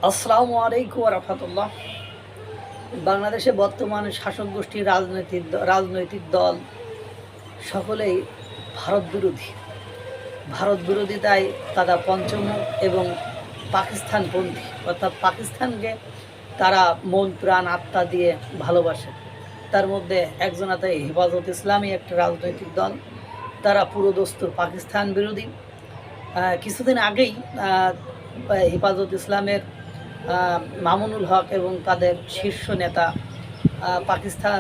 আসসালামু আলাইকুম রহমতুল্লাহ। বাংলাদেশে বর্তমান শাসক গোষ্ঠীর রাজনৈতিক দল সকলেই ভারত বিরোধিতায় তারা পঞ্চমুখ এবং পাকিস্তানপন্থী, অর্থাৎ পাকিস্তানকে তারা মন প্রাণ আত্মা দিয়ে ভালোবাসে। তার মধ্যে একজন আছে হেফাজত ইসলামী, একটা রাজনৈতিক দল, তারা পুরোদস্তুর পাকিস্তান বিরোধী। কিছুদিন আগেই হেফাজত ইসলামের মামুনুল হক এবং তাদের শীর্ষ নেতা পাকিস্তান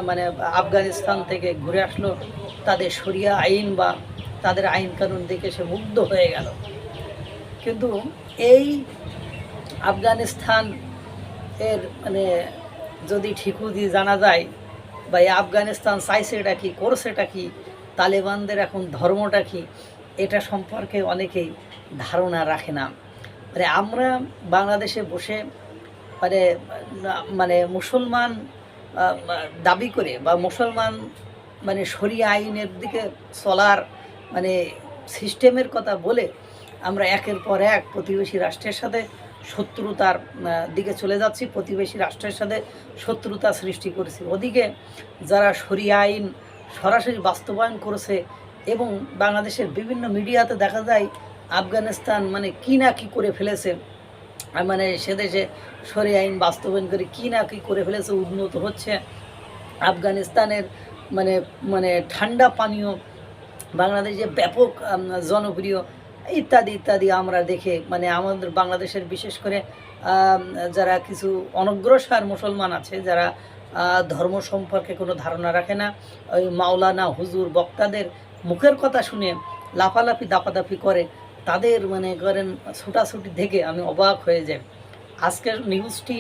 আফগানিস্তান থেকে ঘুরে আসলো। তাদের শরিয়া আইন বা তাদের আইন কানুন দেখে সে মুগ্ধ হয়ে গেল। কিন্তু এই আফগানিস্তান এর যদি ঠিকুজি জানা যায় বা এই আফগানিস্তান চাইছেটা কি, করছেটা কি, তালেবানদের এখন ধর্মটা কি, এটা সম্পর্কে অনেকেই ধারণা রাখে না। আমরা বাংলাদেশে বসে মুসলমান দাবি করে বা মুসলমান শরিয়া আইনের দিকে চলার সিস্টেমের কথা বলে আমরা একের পর এক প্রতিবেশী রাষ্ট্রের সাথে শত্রুতার দিকে চলে যাচ্ছি, প্রতিবেশী রাষ্ট্রের সাথে শত্রুতা সৃষ্টি করেছি। ওদিকে যারা শরিয়া আইন সরাসরি বাস্তবায়ন করেছে এবং বাংলাদেশের বিভিন্ন মিডিয়াতে দেখা যায় আফগানিস্তান কি না কি করে ফেলেছে, সে দেশে শরিয়া আইন বাস্তবায়ন করে কি না কি করে ফেলেছে, উন্নত হচ্ছে। আফগানিস্তানের ঠান্ডা পানীয় বাংলাদেশে ব্যাপক জনপ্রিয়, ইত্যাদি ইত্যাদি আমরা দেখে আমাদের বাংলাদেশের বিশেষ করে যারা কিছু অনগ্রসর মুসলমান আছে, যারা ধর্ম সম্পর্কে কোনো ধারণা রাখে না, ওই মাওলানা হুজুর বক্তাদের মুখের কথা শুনে লাফালাফি দাপাদাপি করে, তাদের করেন ছুটাছুটি দেখে আমি অবাক হয়ে যাই। আজকের নিউজটি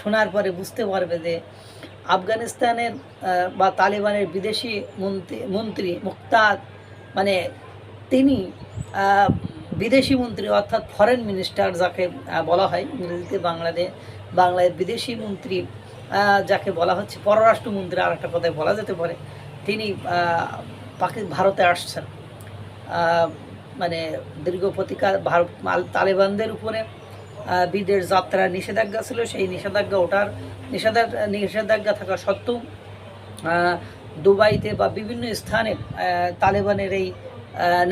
শোনার পরে বুঝতে পারবে যে আফগানিস্তানের বা তালেবানের বিদেশি মন্ত্রী মুক্তাদ তিনি বিদেশি মন্ত্রী, অর্থাৎ ফরেন মিনিস্টার যাকে বলা হয় ইংরেজিতে, বাংলায় বিদেশি মন্ত্রী যাকে বলা হচ্ছে, পররাষ্ট্রমন্ত্রী আর একটা কথায় বলা যেতে পারে, তিনি ভারতে আসছেন। দীর্ঘ প্রতিকার তালেবানদের উপরে বিদেশ যাত্রা নিষেধাজ্ঞা ছিল, সেই নিষেধাজ্ঞা থাকা সত্ত্বেও দুবাইতে বা বিভিন্ন স্থানে তালেবানের এই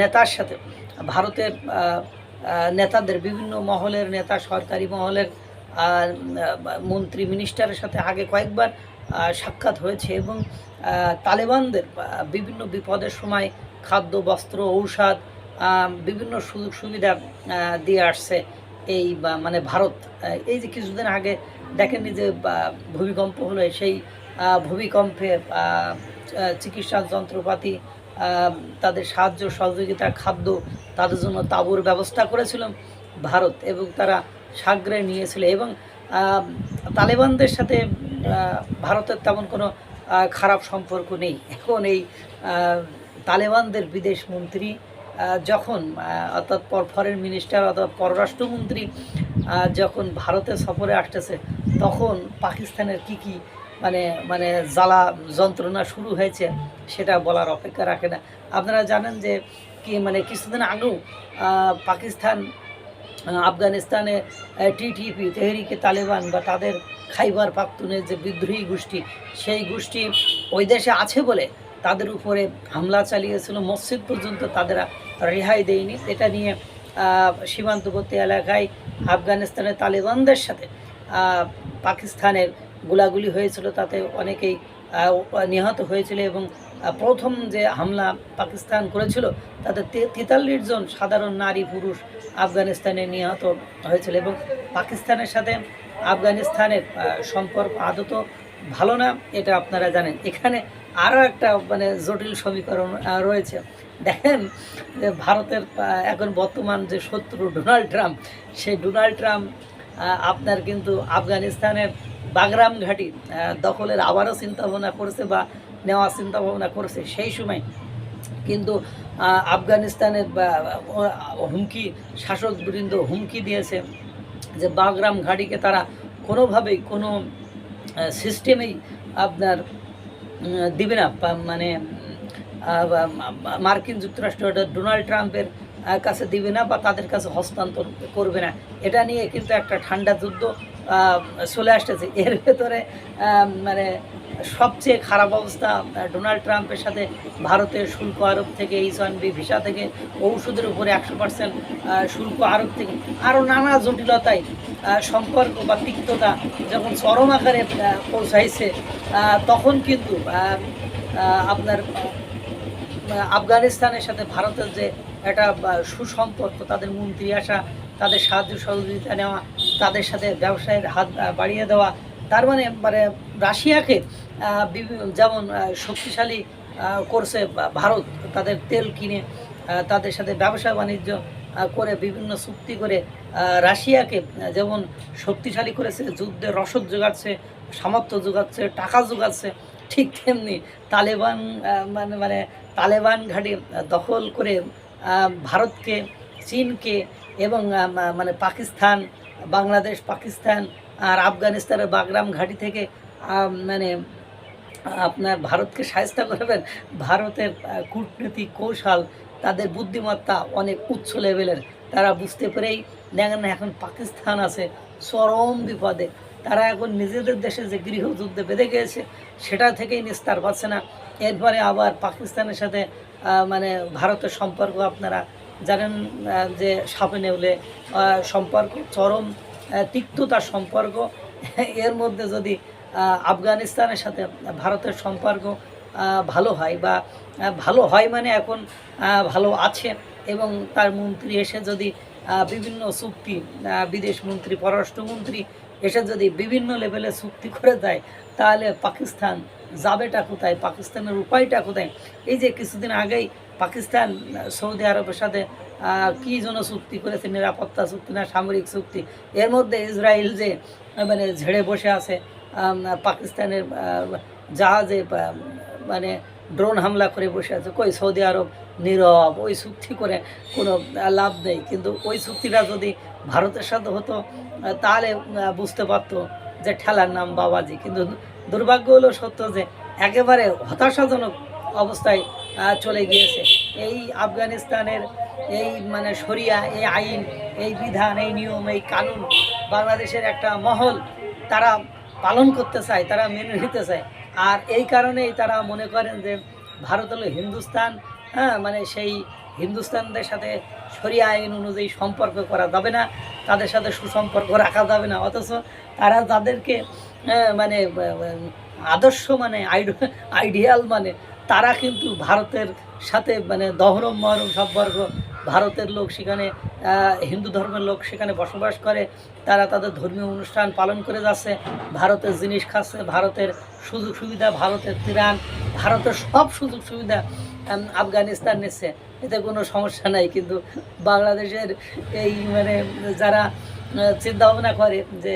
নেতার সাথে ভারতের নেতাদের, বিভিন্ন মহলের নেতা, সরকারি মহলের মন্ত্রী মিনিস্টারের সাথে আগে কয়েকবার সাক্ষাৎ হয়েছে এবং তালেবানদের বিভিন্ন বিপদের সময় খাদ্য, বস্ত্র, ঔষধ, বিভিন্ন সুযোগ সুবিধা দিয়ে আসছে এই ভারত। এই যে কিছুদিন আগে দেখেননি যে ভূমিকম্প হলো, সেই ভূমিকম্পে চিকিৎসা যন্ত্রপাতি, তাদের সাহায্য সহযোগিতা, খাদ্য, তাদের জন্য তাঁবুর ব্যবস্থা করেছিল ভারত এবং তারা সাগ্রে নিয়েছিল। এবং তালেবানদের সাথে ভারতের তেমন কোনো খারাপ সম্পর্ক নেই। এখন এই তালেবানদের বিদেশ মন্ত্রী যখন, অর্থাৎ ফরেন মিনিস্টার অর্থাৎ পররাষ্ট্রমন্ত্রী যখন ভারতে সফরে আসতেছে, তখন পাকিস্তানের কি কি জ্বালা যন্ত্রণা শুরু হয়েছে সেটা বলার অপেক্ষা রাখে না। আপনারা জানেন যে কিছুদিন আগেও পাকিস্তান আফগানিস্তানে টিটিপি, তেহরিকে তালেবান বা তাদের খাইবার পাখতুনের যে বিদ্রোহী গোষ্ঠী, সেই গোষ্ঠী ওই দেশে আছে বলে তাদের উপরে হামলা চালিয়েছিল, মসজিদ পর্যন্ত তাদের রেহাই দেয়নি। এটা নিয়ে সীমান্তবর্তী এলাকায় আফগানিস্তানের তালেবানদের সাথে পাকিস্তানের গোলাগুলি হয়েছিল, তাতে অনেকেই নিহত হয়েছিল এবং প্রথম যে হামলা পাকিস্তান করেছিল তাতে 43 জন সাধারণ নারী পুরুষ আফগানিস্তানে নিহত হয়েছিল। এবং পাকিস্তানের সাথে আফগানিস্তানের সম্পর্ক আদত ভালো না, এটা আপনারা জানেন। এখানে আরও একটা জটিল সমীকরণ রয়েছে। দেখেন যে ভারতের এখন বর্তমান যে শত্রু ডোনাল্ড ট্রাম্প, সেই ডোনাল্ড ট্রাম্প আপনার কিন্তু আফগানিস্তানের বাগরাম ঘাঁটি দখলের আবারও চিন্তাভাবনা করেছে বা নেওয়ার চিন্তাভাবনা করেছে। সেই সময় কিন্তু আফগানিস্তানের শাসকবৃন্দ হুমকি দিয়েছে যে বাগরাম ঘাঁটিকে তারা কোনোভাবেই কোনো সিস্টেমেই আপনার দিবে না। মার্কিন যুক্তরাষ্ট্র ডোনাল্ড ট্রাম্পের কাছে দিবে না বা তাদের কাছে হস্তান্তর করবে না। এটা নিয়ে কিন্তু একটা ঠান্ডা যুদ্ধ চলে আসতেছে। এর ভেতরে মানে সবচেয়ে খারাপ অবস্থা ডোনাল্ড ট্রাম্পের সাথে ভারতের শুল্ক আরোপ থেকে H1B ভিসা থেকে ঔষধের উপরে 100% শুল্ক আরোপ থেকে আরও নানা জটিলতায় সম্পর্ক বা তিক্ততা যখন চরম আকারে পৌঁছাইছে, তখন কিন্তু আপনার আফগানিস্তানের সাথে ভারতের যে একটা সুসম্পর্ক, তাদের মন্ত্রী আসা, তাদের সাহায্য সহযোগিতা নেওয়া, তাদের সাথে ব্যবসায়ের হাত বাড়িয়ে দেওয়া, তার মানে রাশিয়াকে যেমন শক্তিশালী করছে ভারত, তাদের তেল কিনে তাদের সাথে ব্যবসা বাণিজ্য করে বিভিন্ন চুক্তি করে রাশিয়াকে যেমন শক্তিশালী করেছে, যুদ্ধে রসদ যোগাচ্ছে, সামর্থ্য যোগাচ্ছে, টাকা যোগাচ্ছে, ঠিক তেমনি তালেবান মানে তালেবান ঘাঁটি দখল করে ভারতকে, চীনকে এবং মানে পাকিস্তান, বাংলাদেশ, পাকিস্তান আর আফগানিস্তানের বাগরাম ঘাঁটি থেকে মানে আপনার ভারতকে সাহায্য করবেন। ভারতের কূটনীতিক কৌশল, তাদের বুদ্ধিমত্তা অনেক উচ্চ লেভেলের। তারা বুঝতে পেরেই দেখেন না এখন পাকিস্তান আছে চরম বিপদে। তারা এখন নিজেদের দেশে যে গৃহযুদ্ধে বেঁধে গিয়েছে সেটা থেকেই নিস্তার পাচ্ছে না। এরপরে আবার পাকিস্তানের সাথে মানে ভারতের সম্পর্ক আপনারা জানেন যে সাপে নেউলে সম্পর্ক, চরম তিক্ততার সম্পর্ক। এর মধ্যে যদি আফগানিস্তানের সাথে ভারতের সম্পর্ক ভালো হয় বা ভালো হয় মানে এখন ভালো আছে, এবং তার মন্ত্রী এসে যদি বিভিন্ন চুক্তি, বিদেশ মন্ত্রী, পররাষ্ট্রমন্ত্রী এসে যদি বিভিন্ন লেভেলে চুক্তি করে দেয়, তাহলে পাকিস্তান যাবেটা কোথায়, পাকিস্তানের উপায়টা কোথায়? এই যে কিছুদিন আগেই পাকিস্তান সৌদি আরবের সাথে কী জন্য চুক্তি করেছে, নিরাপত্তা চুক্তি না সামরিক চুক্তি, এর মধ্যে ইসরায়েল যে মানে ঝেড়ে বসে আছে পাকিস্তানের জাহাজে মানে ড্রোন হামলা করে বসে আছে, কই সৌদি আরব নীরব, ওই চুক্তি করে কোনো লাভ নেই। কিন্তু ওই চুক্তিটা যদি ভারতের সাথে হতো তাহলে বুঝতে পারতো যে ঠেলার নাম বাবাজি। কিন্তু দুর্ভাগ্য হলো সত্য যে একেবারে হতাশাজনক অবস্থায় চলে গিয়েছে। এই আফগানিস্তানের এই মানে শরিয়া, এই আইন, এই বিধান, এই নিয়ম, এই কানুন বাংলাদেশের একটা মহল তারা পালন করতে চায়, তারা মেনে নিতে চায়। আর এই কারণেই তারা মনে করেন যে ভারত হলো হিন্দুস্তান, মানে সেই হিন্দুস্তানদের সাথে শরিয়া আইন অনুযায়ী সম্পর্ক করা যাবে না, তাদের সাথে সুসম্পর্ক রাখা যাবে না। অথচ তারা তাদেরকে মানে আদর্শ মানে আইডিয়াল মানে তারা কিন্তু ভারতের সাথে মানে দহরম মহরম সম্পর্ক। ভারতের লোক সেখানে, হিন্দু ধর্মের লোক সেখানে বসবাস করে, তারা তাদের ধর্মীয় অনুষ্ঠান পালন করে যাচ্ছে, ভারতের জিনিস খাচ্ছে, ভারতের সুযোগ সুবিধা, ভারতের ত্রাণ, ভারতের সব সুযোগ সুবিধা আফগানিস্তান নিচ্ছে, এতে কোনো সমস্যা নাই। কিন্তু বাংলাদেশের এই মানে যারা চিন্তা ভাবনা করে যে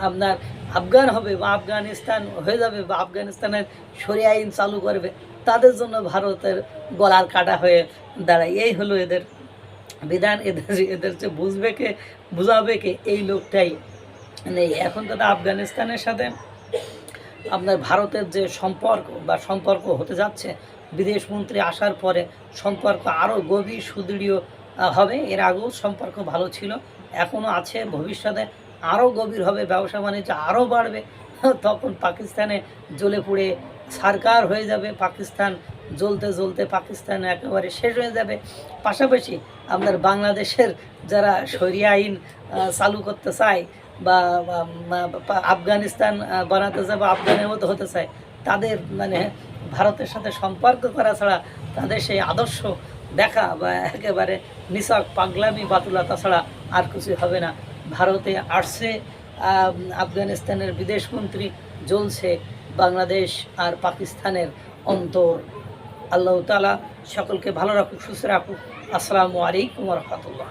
আপনার আফগান হবে বা আফগানিস্তান হয়ে যাবে বা আফগানিস্তানের শরিয়া আইন চালু করবে, তাদের জন্য ভারতের গলার কাটা হয়ে দাঁড়ায়। এই হলো এদের বিধান। এদের যে বুঝবে কে, বুঝাবে কে, এই লোকটাই নেই। এখন তো আফগানিস্তানের সাথে আপনার ভারতের যে সম্পর্ক হতে যাচ্ছে, বিদেশমন্ত্রী আসার পরে সম্পর্ক আরও গভীর সুদৃঢ় হবে। এর আগেও সম্পর্ক ভালো ছিল, এখনও আছে, ভবিষ্যতে আরও গভীর হবে, ব্যবসা বাণিজ্য আরও বাড়বে। তখন পাকিস্তানে জ্বলে পুড়ে ছারখার হয়ে যাবে, পাকিস্তান জ্বলতে জ্বলতে পাকিস্তান একেবারে শেষ হয়ে যাবে। পাশাপাশি আপনার বাংলাদেশের যারা শরিয়া আইন চালু করতে চায় বা আফগানিস্তান বানাতে চায় বা আফগানের মতো হতে চায়, তাদের মানে ভারতের সাথে সম্পর্ক করা ছাড়া, তাদের সেই আদর্শ দেখা বা একেবারে নিছক পাগলামি বাতুলতা ছাড়া আর কিছু হবে না। ভারতে আসছে আফগানিস্তানের বিদেশমন্ত্রী, জ্বলছে বাংলাদেশ আর পাকিস্তানের অন্তর। আল্লাহ তাআলা সকলকে ভালো রাখুক, সুস্থ রাখুক। আসসালামু আলাইকুম ওয়া রাহমাতুল্লাহ।